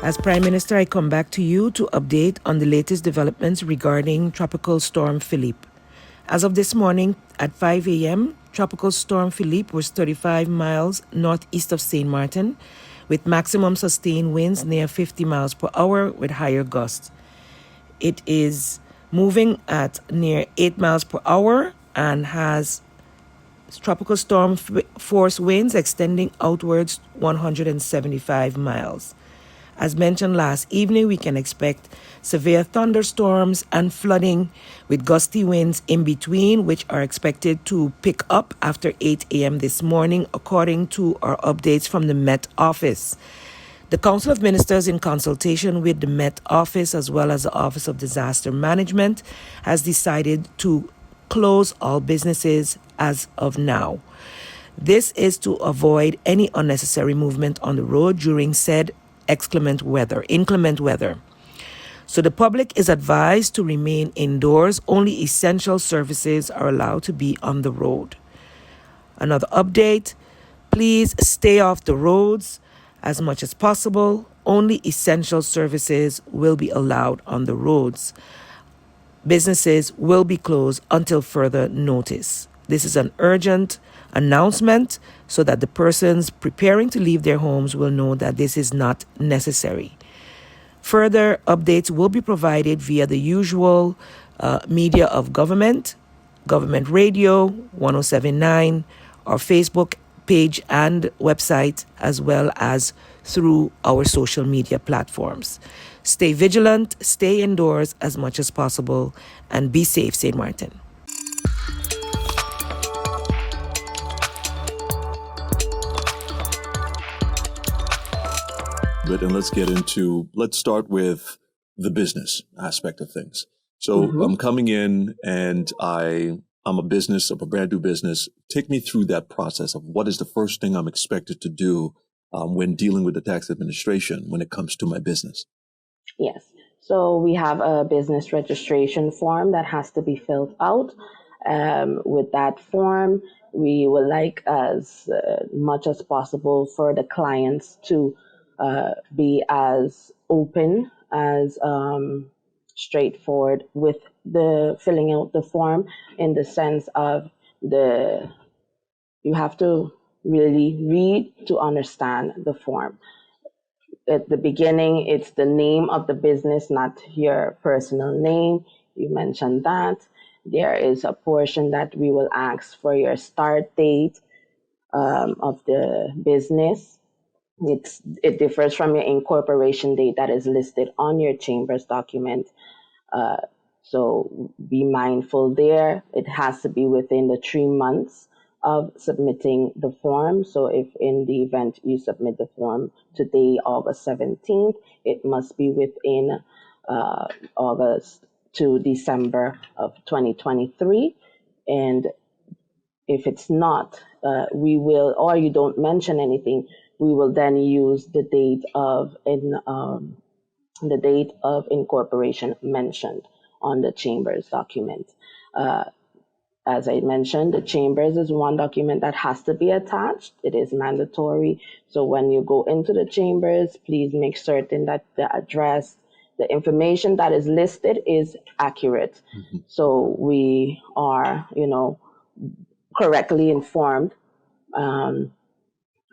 As Prime Minister, I come back to you to update on the latest developments regarding Tropical Storm Philippe. As of this morning at 5 a.m., Tropical Storm Philippe was 35 miles northeast of St. Martin, with maximum sustained winds near 50 miles per hour with higher gusts. It is moving at near 8 miles per hour and has tropical storm force winds extending outwards 175 miles. As mentioned last evening, we can expect severe thunderstorms and flooding with gusty winds in between, which are expected to pick up after 8 a.m. this morning, according to our updates from the Met Office. The Council of Ministers, in consultation with the Met Office as well as the Office of Disaster Management, has decided to close all businesses as of now. This is to avoid any unnecessary movement on the road during said inclement weather. So the public is advised to remain indoors. Only essential services are allowed to be on the road. Another update, please stay off the roads as much as possible. Only essential services will be allowed on the roads. Businesses will be closed until further notice. This is an urgent announcement so that the persons preparing to leave their homes will know that this is not necessary. Further updates will be provided via the usual media of government radio, 1079, our Facebook page and website, as well as through our social media platforms. Stay vigilant, stay indoors as much as possible, and be safe, St. Martin. And let's start with the business aspect of things. So I'm coming in and I'm a brand new business. Take me through that process of what is the first thing I'm expected to do when dealing with the tax administration when it comes to my business. Yes. So we have a business registration form that has to be filled out. With that form, we would like as much as possible for the clients to be as open, as straightforward with the filling out the form, in the sense of you have to really read to understand the form. At the beginning, it's the name of the business, not your personal name. You mentioned that. There is a portion that we will ask for your start date of the business. It differs from your incorporation date that is listed on your chamber's document. So be mindful there. It has to be within the 3 months of submitting the form. So if in the event you submit the form today, August 17th, it must be within August to December of 2023. And if it's not, we will, or you don't mention anything, we will then use the date of incorporation mentioned on the chamber's document. As I mentioned, the chambers is one document that has to be attached. It is mandatory. So when you go into the chambers, please make certain that the address, the information that is listed is accurate. So we are, correctly informed,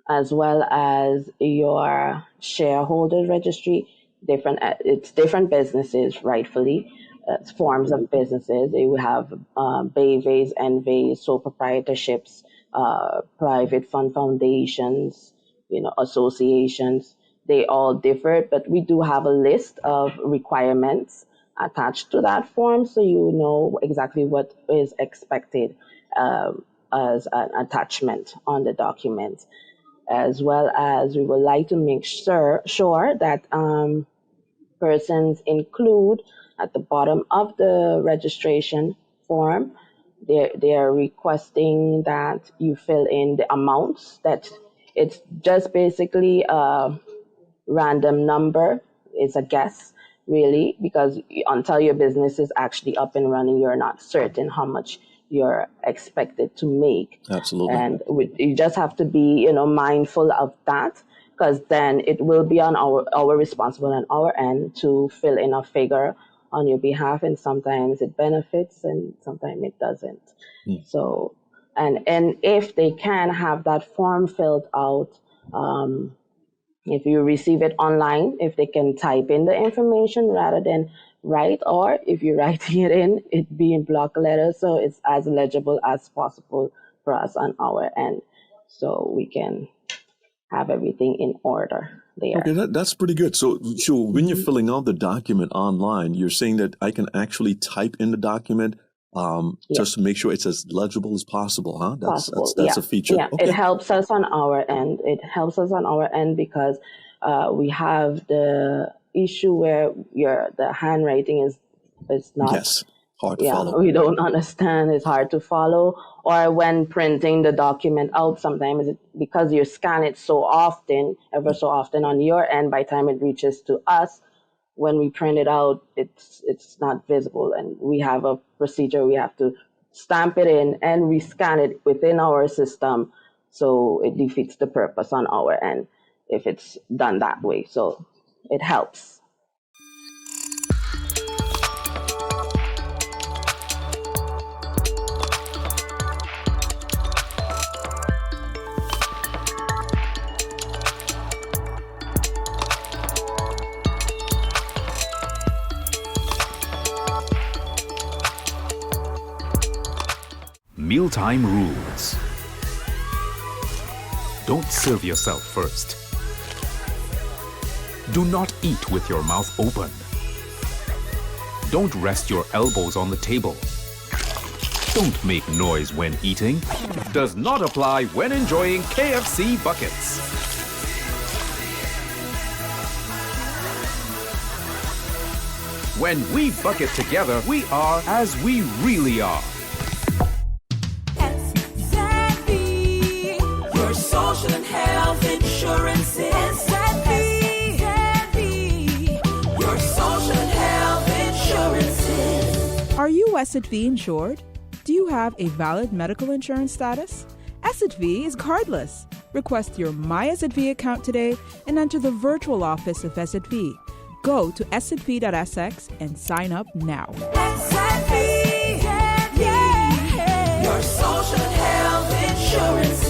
as well as your shareholders registry. It's different businesses, rightfully. Forms of businesses. You have BVs, NVs, sole proprietorships, private fund foundations, associations. They all differ, but we do have a list of requirements attached to that form, so you know exactly what is expected as an attachment on the document. As well as we would like to make sure that persons include at the bottom of the registration form, they are requesting that you fill in the amounts. That it's just basically a random number. It's a guess, really, because until your business is actually up and running, you're not certain how much you're expected to make. Absolutely. And you just have to be, mindful of that, because then it will be on our responsible on our end to fill in a figure on your behalf, and sometimes it benefits and sometimes it doesn't. So, and if they can have that form filled out, if you receive it online, if they can type in the information rather than write, or if you're writing it in, it be in block letters, so it's as legible as possible for us on our end, so we can have everything in order there. Okay, that's pretty good. So when you're filling out the document online, you're saying that I can actually type in the document just to make sure it's as legible as possible, huh? That's a feature. Yeah, okay. It helps us on our end. It helps us on our end because we have the issue where the handwriting is not hard to follow. We don't understand. It's hard to follow. Or when printing the document out, sometimes because you scan it ever so often on your end, by the time it reaches to us, when we print it out, it's not visible. And we have a procedure. We have to stamp it in and rescan it within our system. So it defeats the purpose on our end if it's done that way. So it helps. Mealtime rules. Don't serve yourself first. Do not eat with your mouth open. Don't rest your elbows on the table. Don't make noise when eating. Does not apply when enjoying KFC buckets. When we bucket together, we are as we really are. Social and health insurances. Your social and health insurances. Are you SXM insured? Do you have a valid medical insurance status? SXM is cardless. Request your My SXM account today and enter the virtual office of SXM. Go to sxv.sx and sign up now. SXM, yeah. Your social and health insurances.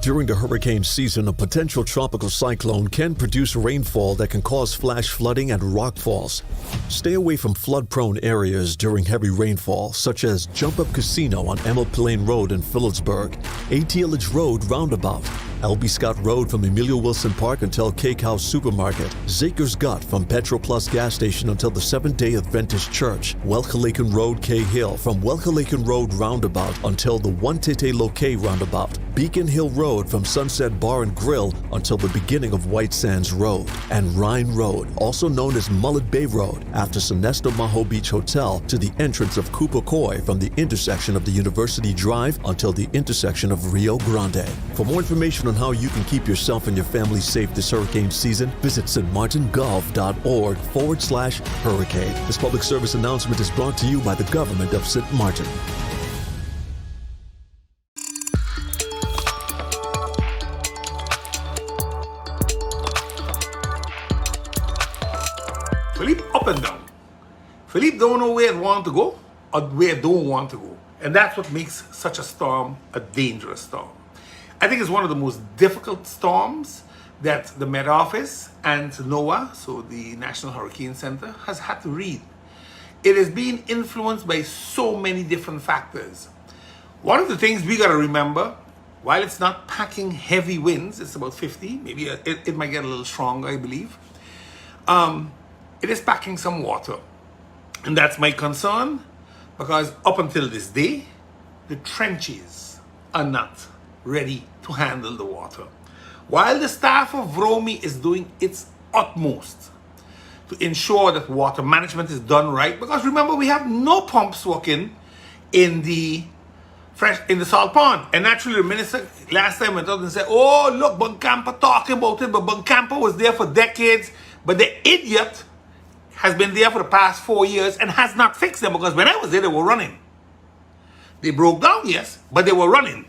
During the hurricane season, a potential tropical cyclone can produce rainfall that can cause flash flooding and rockfalls. Stay away from flood-prone areas during heavy rainfall, such as Jump Up Casino on Emil Plain Road in Phillipsburg, ATLH Road Roundabout, L.B. Scott Road from Emilio Wilson Park until Cake House Supermarket, Zaker's Gut from Petro Plus gas station until the Seventh-day Adventist Church, Welcalaken Road K Hill from Welcalaken Road Roundabout until the One-Tete Loke Roundabout, Beacon Hill Road from Sunset Bar and Grill until the beginning of White Sands Road, and Rhine Road, also known as Mullet Bay Road, after Sonesto Maho Beach Hotel to the entrance of Cooper Coy from the intersection of the University Drive until the intersection of Rio Grande. For more information on how you can keep yourself and your family safe this hurricane season, visit stmartingolf.org/hurricane. This public service announcement is brought to you by the government of St. Martin. Philippe up and down. Philippe don't know where it want to go or where it don't want to go. And that's what makes such a storm a dangerous storm. I think it's one of the most difficult storms that the Met Office and NOAA, so the National Hurricane Center, has had to read. It is being influenced by so many different factors. One of the things we got to remember, while it's not packing heavy winds, it's about 50, maybe it might get a little stronger, I believe. It is packing some water. And that's my concern, because up until this day, the trenches are not ready to handle the water. While the staff of VROMI is doing its utmost to ensure that water management is done right, because remember, we have no pumps working in the salt pond. And naturally, the minister last time went out and said, oh, look, Buncampa talking about it, but Buncampa was there for decades, but the idiot has been there for the past 4 years and has not fixed them, because when I was there, they were running. They broke down, yes, but they were running.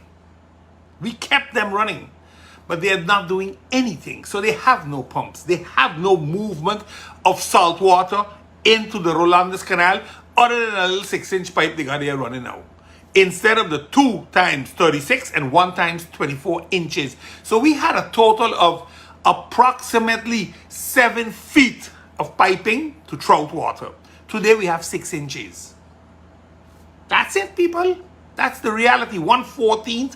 We kept them running, but they are not doing anything. So they have no pumps. They have no movement of salt water into the Rolandes Canal other than a little 6-inch pipe they got there running now, instead of the 2 times 36 and 1 times 24 inches. So we had a total of approximately 7 feet of piping to trout water. Today we have 6 inches. That's it, people. That's the reality. 1/14th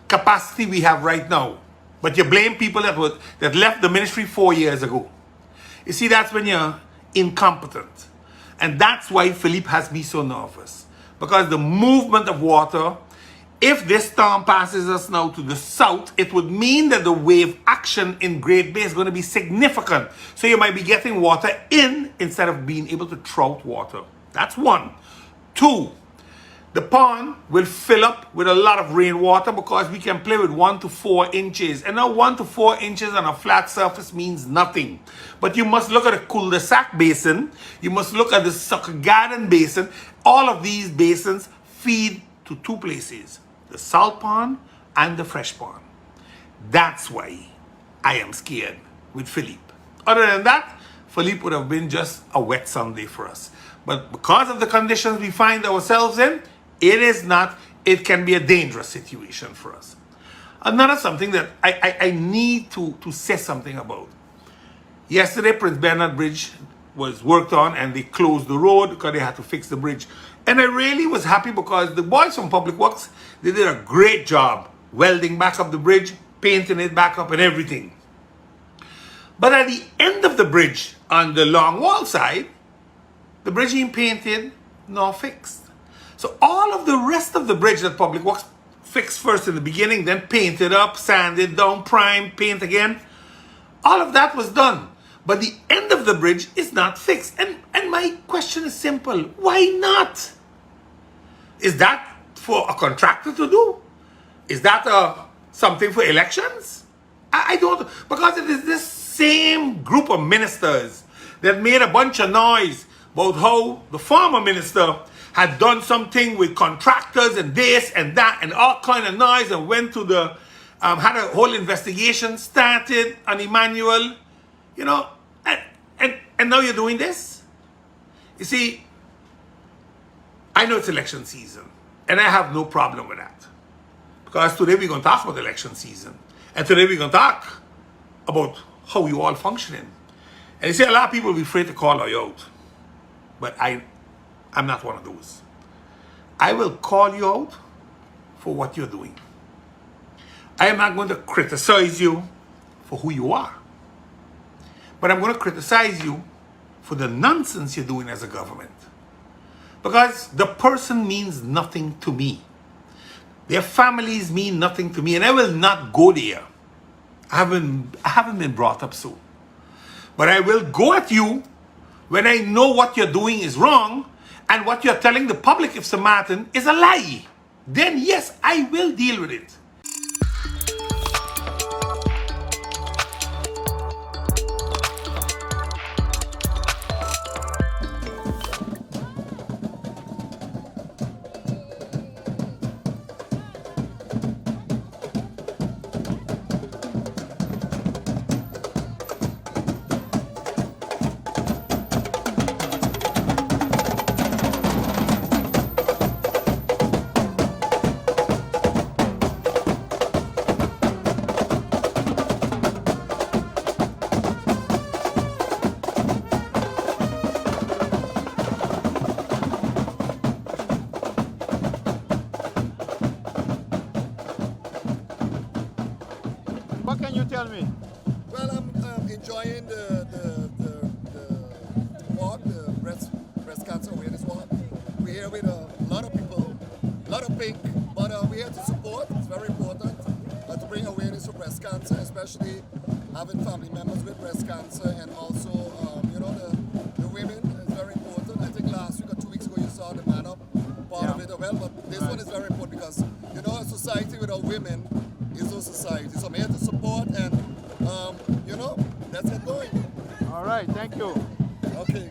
capacity we have right now. But you blame people that left the ministry 4 years ago. You see, that's when you're incompetent. And that's why Philippe has me so nervous. Because the movement of water, if this storm passes us now to the south, it would mean that the wave action in Great Bay is going to be significant. So you might be getting water in instead of being able to trout water. That's 1. 2, the pond will fill up with a lot of rainwater because we can play with 1 to 4 inches. And now 1 to 4 inches on a flat surface means nothing. But you must look at the cul-de-sac basin. You must look at the Sucker Garden basin. All of these basins feed to 2 places, the salt pond and the fresh pond. That's why I am scared with Philippe. Other than that, Philippe would have been just a wet Sunday for us. But because of the conditions we find ourselves in, it can be a dangerous situation for us. Another something that I need to say something about. Yesterday, Prince Bernard Bridge was worked on and they closed the road because they had to fix the bridge. And I really was happy because the boys from Public Works, they did a great job welding back up the bridge, painting it back up and everything. But at the end of the bridge, on the long wall side, the bridge ain't painted nor fixed. So all of the rest of the bridge that Public Works fixed first in the beginning, then painted up, sanded down, primed, paint again, all of that was done. But the end of the bridge is not fixed. And my question is simple. Why not? Is that for a contractor to do? Is that something for elections? I don't, because it is this same group of ministers that made a bunch of noise about how the former minister had done something with contractors and this and that and all kind of noise, and went to the, had a whole investigation started on Emmanuel, you know, and now you're doing this? You see, I know it's election season, and I have no problem with that. Because today we're going to talk about election season. And today we're going to talk about how you all functioning. And you see, a lot of people will be afraid to call you out. But I'm not one of those. I will call you out for what you're doing. I am not going to criticize you for who you are. But I'm going to criticize you for the nonsense you're doing as a government. Because the person means nothing to me. Their families mean nothing to me, and I will not go there. I haven't been brought up so. But I will go at you when I know what you're doing is wrong and what you're telling the public, if Sir Martin, is a lie. Then yes, I will deal with it. What can you tell me? Well, I'm enjoying the walk, the breast cancer awareness walk. We're here with a lot of people, a lot of pink, but we're here to support. It's very important. especially having family members with breast cancer, and also, the women is very important. I think last week or 2 weeks ago you saw the Man Up part of it as well, but this one is very important because, a society without women is no society. So I'm here to support and, let's get going. All right, thank you. Okay.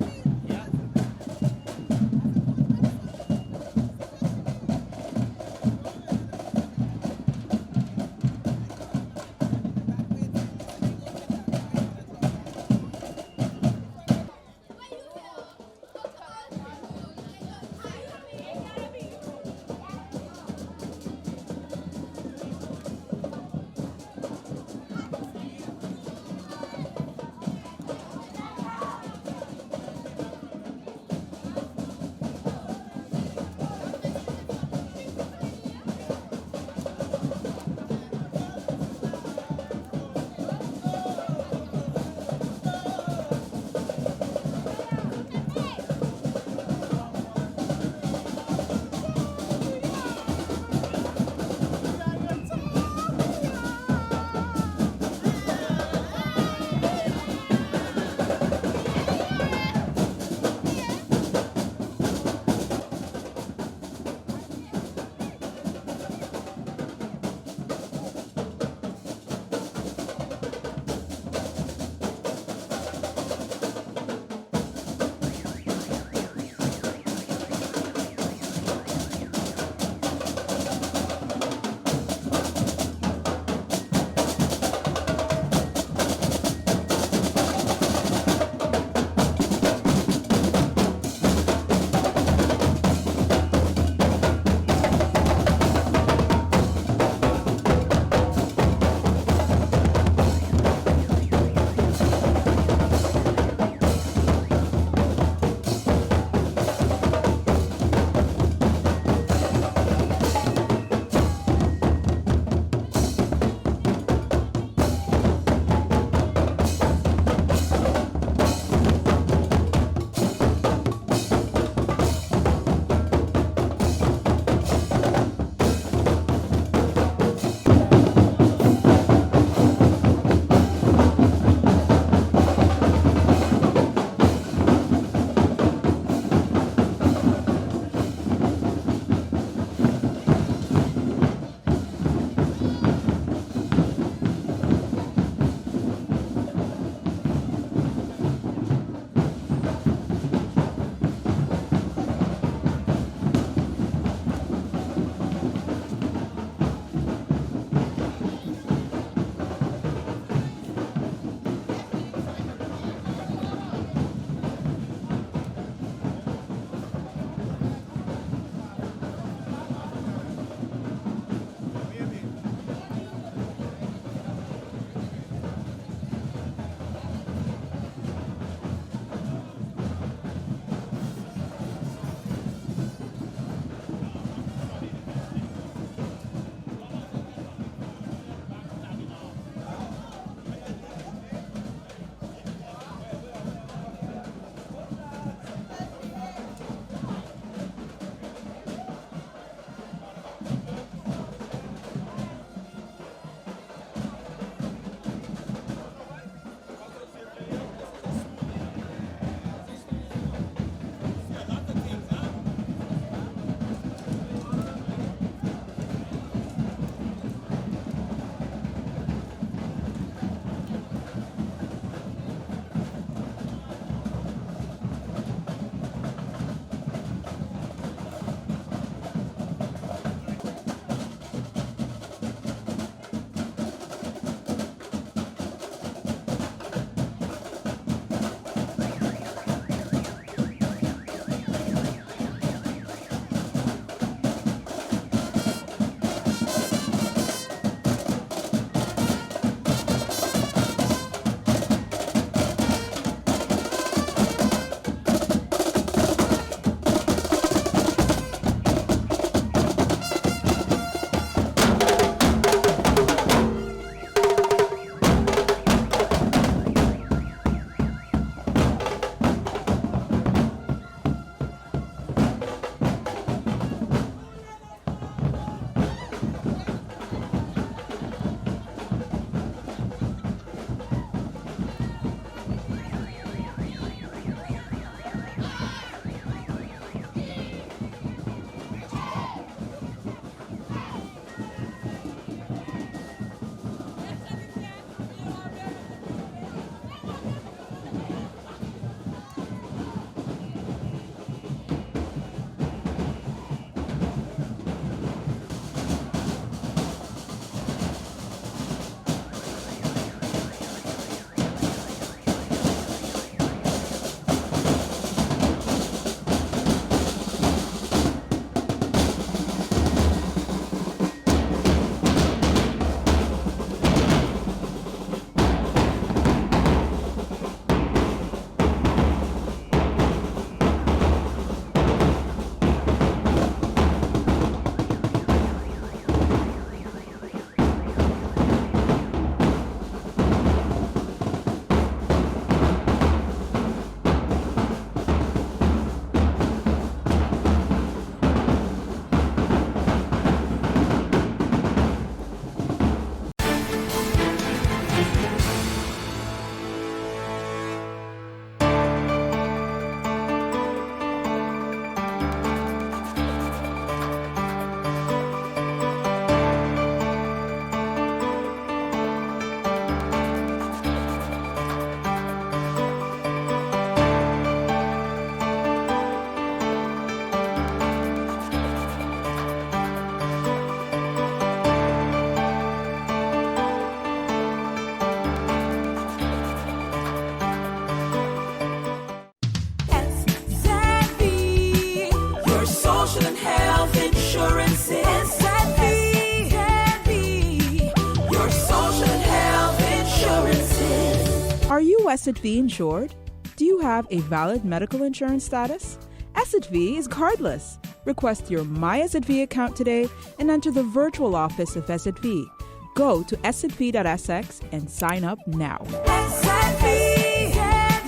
you SXV insured? Do you have a valid medical insurance status? SXV is cardless. Request your My SXV account today and enter the virtual office of SXV. Go to sxv.sx and sign up now. SXV,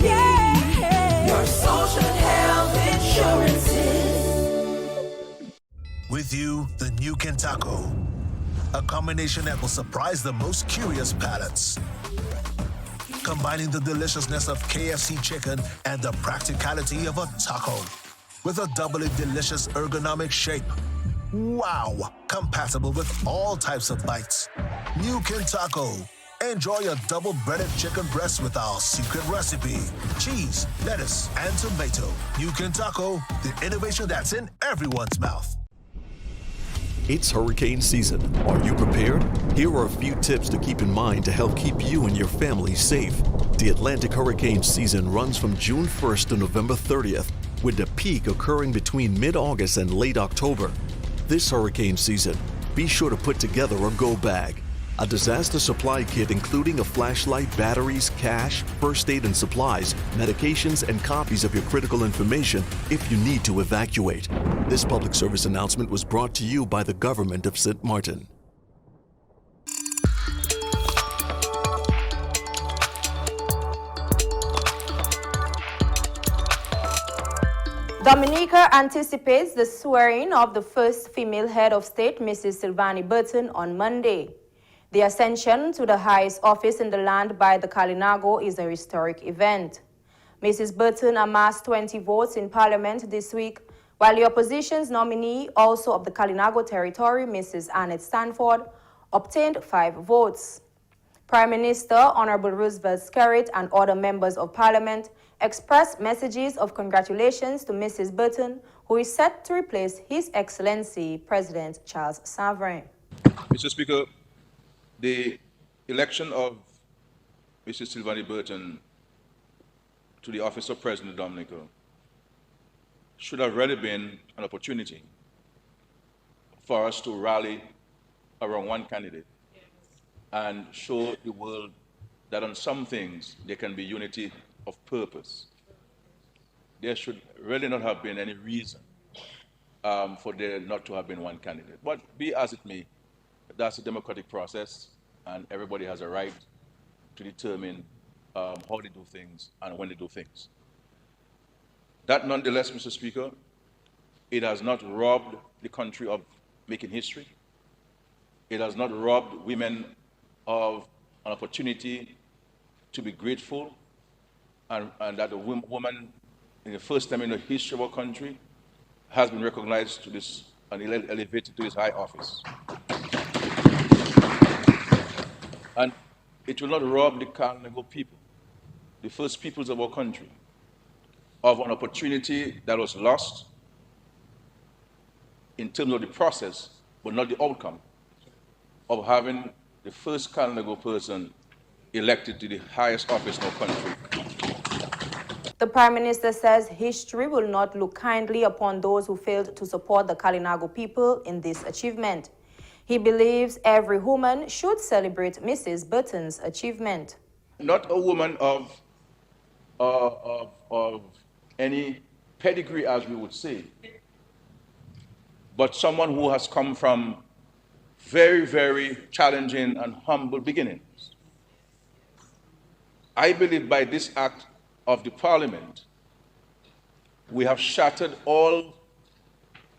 yeah. Your social health insurances. With you, the new Kentaco. A combination that will surprise the most curious palates. Combining the deliciousness of KFC chicken and the practicality of a taco. With a doubly delicious ergonomic shape. Wow! Compatible with all types of bites. New Kentaco. Enjoy a double-breaded chicken breast with our secret recipe. Cheese, lettuce, and tomato. New Kentaco, the innovation that's in everyone's mouth. It's hurricane season. Are you prepared? Here are a few tips to keep in mind to help keep you and your family safe. The Atlantic hurricane season runs from June 1st to November 30th, with the peak occurring between mid-August and late October. This hurricane season, be sure to put together a go bag. A disaster supply kit including a flashlight, batteries, cash, first aid and supplies, medications, and copies of your critical information if you need to evacuate. This public service announcement was brought to you by the government of St. Martin. Dominica anticipates the swearing of the first female head of state, Mrs. Sylvanie Burton, on Monday. The ascension to the highest office in the land by the Kalinago is a historic event. Mrs. Burton amassed 20 votes in Parliament this week, while the opposition's nominee, also of the Kalinago territory, Mrs. Annette Stanford, obtained 5 votes. Prime Minister Honorable Roosevelt Skerrit and other members of Parliament expressed messages of congratulations to Mrs. Burton, who is set to replace His Excellency President Charles Savarin. Mr. Speaker, the election of Mrs. Sylvanie Burton to the office of President of Dominica should have really been an opportunity for us to rally around one candidate and show the world that on some things there can be unity of purpose. There should really not have been any reason for there not to have been one candidate. But be as it may, that's a democratic process, and everybody has a right to determine how they do things and when they do things. That nonetheless, Mr. Speaker, it has not robbed the country of making history. It has not robbed women of an opportunity to be grateful and that a woman in the first time in the history of our country has been recognized to this and elevated to this high office. And it will not rob the Kalinago people, the first peoples of our country, of an opportunity that was lost in terms of the process, but not the outcome, of having the first Kalinago person elected to the highest office in our country. The Prime Minister says history will not look kindly upon those who failed to support the Kalinago people in this achievement. He believes every woman should celebrate Mrs. Burton's achievement. Not a woman of any pedigree, as we would say, but someone who has come from very, very challenging and humble beginnings. I believe by this act of the Parliament, we have shattered all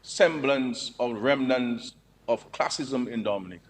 semblance of remnants of classism in Dominica.